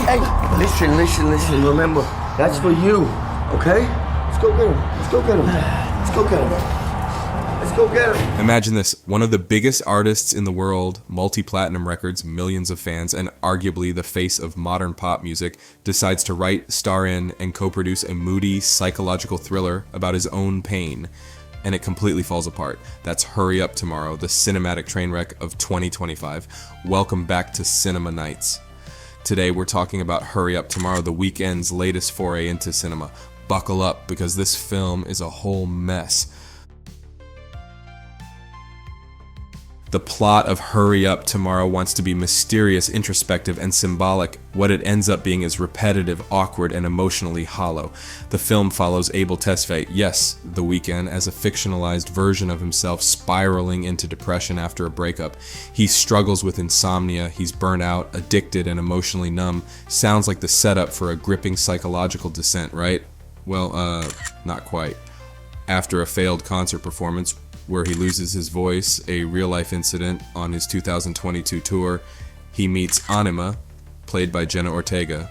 Hey, listen. Remember, that's for you, okay? Let's go get him. Let's go get him. Let's go get him. Let's go get him. Imagine this, one of the biggest artists in the world, multi-platinum records, millions of fans, and arguably the face of modern pop music, decides to write, star in, and co-produce a moody, psychological thriller about his own pain. And it completely falls apart. That's Hurry Up Tomorrow, the cinematic train wreck of 2025. Welcome back to Cinema Nights. Today we're talking about Hurry Up Tomorrow, the Weeknd's latest foray into cinema. Buckle up, because this film is a whole mess. The plot of Hurry Up Tomorrow wants to be mysterious, introspective, and symbolic. What it ends up being is repetitive, awkward, and emotionally hollow. The film follows Abel Tesfaye, yes, The Weeknd, as a fictionalized version of himself spiraling into depression after a breakup. He struggles with insomnia, he's burnt out, addicted, and emotionally numb. Sounds like the setup for a gripping psychological descent, right? Well, not quite. After a failed concert performance, where he loses his voice, a real-life incident on his 2022 tour, he meets Anima, played by Jenna Ortega,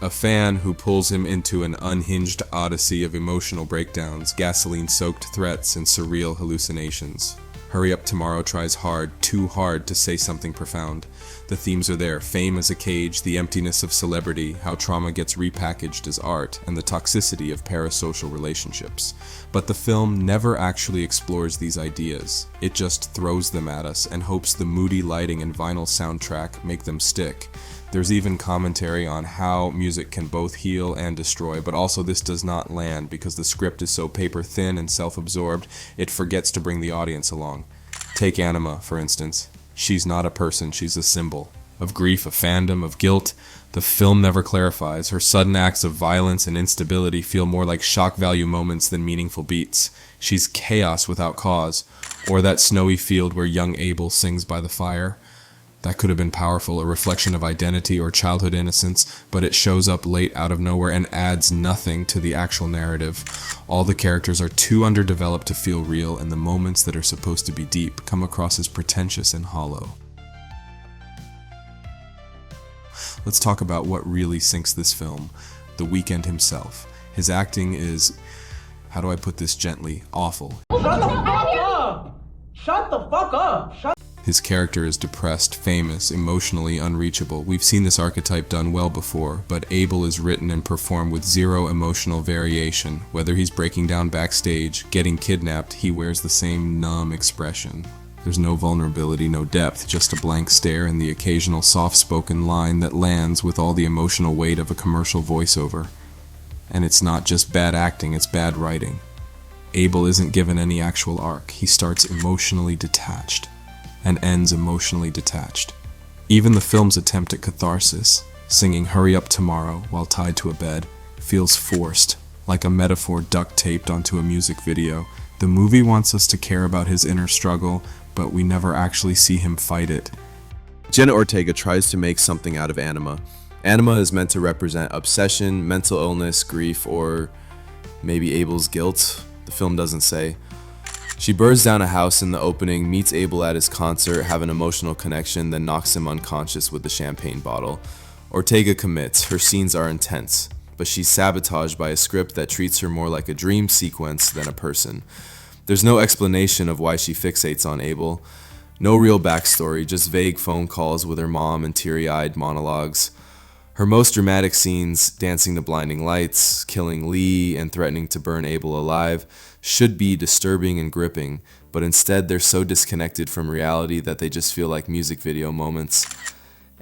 a fan who pulls him into an unhinged odyssey of emotional breakdowns, gasoline-soaked threats, and surreal hallucinations. Hurry Up Tomorrow tries hard, too hard, to say something profound. The themes are there: fame as a cage, the emptiness of celebrity, how trauma gets repackaged as art, and the toxicity of parasocial relationships. But the film never actually explores these ideas. It just throws them at us and hopes the moody lighting and vinyl soundtrack make them stick. There's even commentary on how music can both heal and destroy, but also this does not land because the script is so paper thin and self-absorbed, it forgets to bring the audience along. Take Anima, for instance. She's not a person, she's a symbol. Of grief, of fandom, of guilt. The film never clarifies. Her sudden acts of violence and instability feel more like shock value moments than meaningful beats. She's chaos without cause. Or that snowy field where young Abel sings by the fire. That could have been powerful, a reflection of identity or childhood innocence, but it shows up late out of nowhere and adds nothing to the actual narrative. All the characters are too underdeveloped to feel real, and the moments that are supposed to be deep come across as pretentious and hollow. Let's talk about what really sinks this film: The Weeknd himself. His acting is, how do I put this gently, awful. Shut the fuck up! Shut the fuck up! His character is depressed, famous, emotionally unreachable. We've seen this archetype done well before, but Abel is written and performed with zero emotional variation. Whether he's breaking down backstage, getting kidnapped, he wears the same numb expression. There's no vulnerability, no depth, just a blank stare and the occasional soft-spoken line that lands with all the emotional weight of a commercial voiceover. And it's not just bad acting, it's bad writing. Abel isn't given any actual arc. He starts emotionally detached and ends emotionally detached. Even the film's attempt at catharsis, singing Hurry Up Tomorrow while tied to a bed, feels forced, like a metaphor duct-taped onto a music video. The movie wants us to care about his inner struggle, but we never actually see him fight it. Jenna Ortega tries to make something out of Anima. Anima is meant to represent obsession, mental illness, grief, or maybe Abel's guilt. The film doesn't say. She burns down a house in the opening, meets Abel at his concert, have an emotional connection, then knocks him unconscious with the champagne bottle. Ortega commits. Her scenes are intense, but she's sabotaged by a script that treats her more like a dream sequence than a person. There's no explanation of why she fixates on Abel. No real backstory, just vague phone calls with her mom and teary-eyed monologues. Her most dramatic scenes, dancing to blinding lights, killing Lee, and threatening to burn Abel alive, should be disturbing and gripping, but instead they're so disconnected from reality that they just feel like music video moments.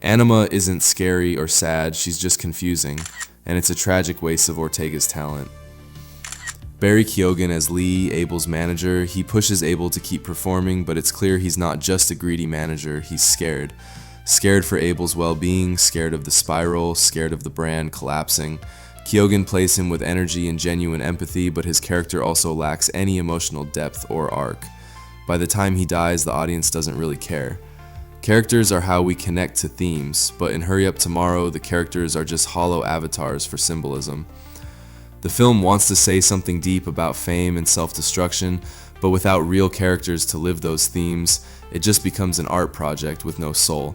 Anima isn't scary or sad, she's just confusing, and it's a tragic waste of Ortega's talent. Barry Keoghan as Lee, Abel's manager, he pushes Abel to keep performing, but it's clear he's not just a greedy manager, he's scared. Scared for Abel's well-being, scared of the spiral, scared of the brand collapsing. Keoghan plays him with energy and genuine empathy, but his character also lacks any emotional depth or arc. By the time he dies, the audience doesn't really care. Characters are how we connect to themes, but in Hurry Up Tomorrow, the characters are just hollow avatars for symbolism. The film wants to say something deep about fame and self-destruction, but without real characters to live those themes, it just becomes an art project with no soul.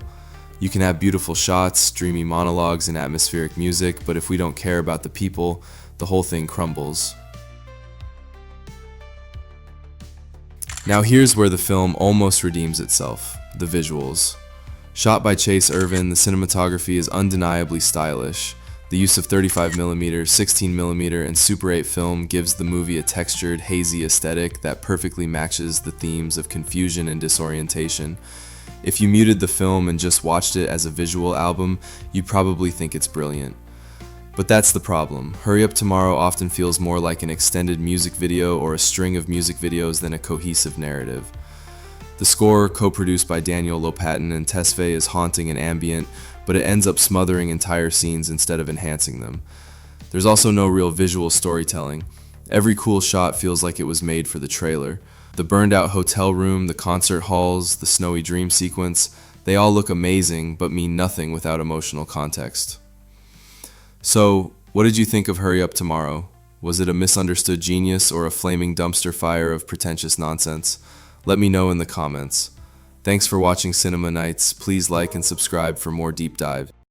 You can have beautiful shots, dreamy monologues, and atmospheric music, but if we don't care about the people, the whole thing crumbles. Now here's where the film almost redeems itself: the visuals. Shot by Chase Irvin, the cinematography is undeniably stylish. The use of 35mm, 16mm, and Super 8 film gives the movie a textured, hazy aesthetic that perfectly matches the themes of confusion and disorientation. If you muted the film and just watched it as a visual album, you'd probably think it's brilliant. But that's the problem. Hurry Up Tomorrow often feels more like an extended music video or a string of music videos than a cohesive narrative. The score, co-produced by Daniel Lopatin and Tesfaye, is haunting and ambient, but it ends up smothering entire scenes instead of enhancing them. There's also no real visual storytelling. Every cool shot feels like it was made for the trailer. The burned out hotel room, the concert halls, the snowy dream sequence, they all look amazing but mean nothing without emotional context. So, what did you think of Hurry Up Tomorrow? Was it a misunderstood genius or a flaming dumpster fire of pretentious nonsense? Let me know in the comments. Thanks for watching Cinema Nights. Please like and subscribe for more deep dive.